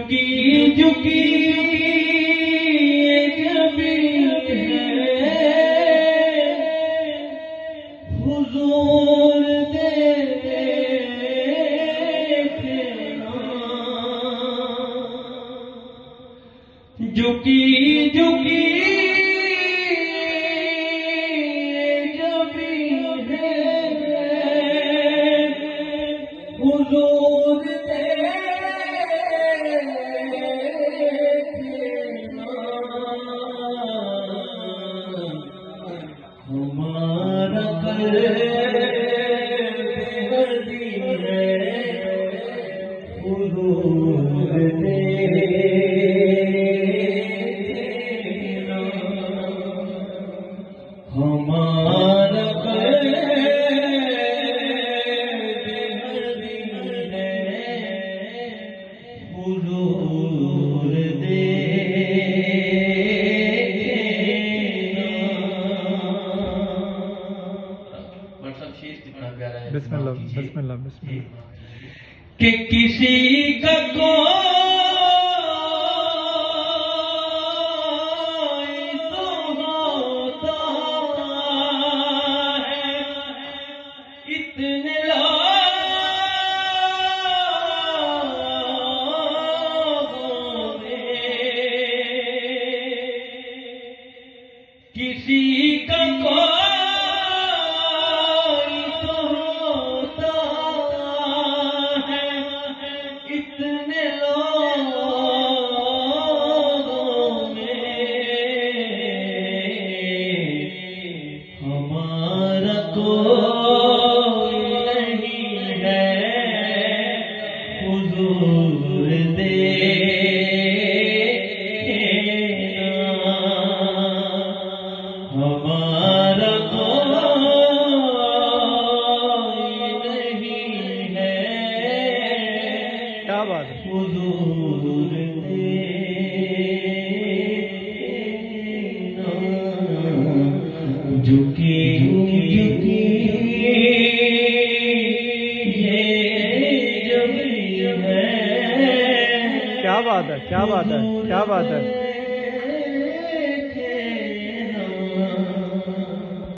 جھکی جھکی کبھی ہے حضور جھکی جھکی جب ہے حضور ہمارا قلب ہدی ہے حضور ہمارا قلب ہدی ہے حضور بسم اللہ بسم اللہ بسم اللہ. کہ کسی کا کوئی تو ہوتا ہے اتنے لوگوں میں کسی کا کیا بات ہے کیا بات ہے کیا بات ہے.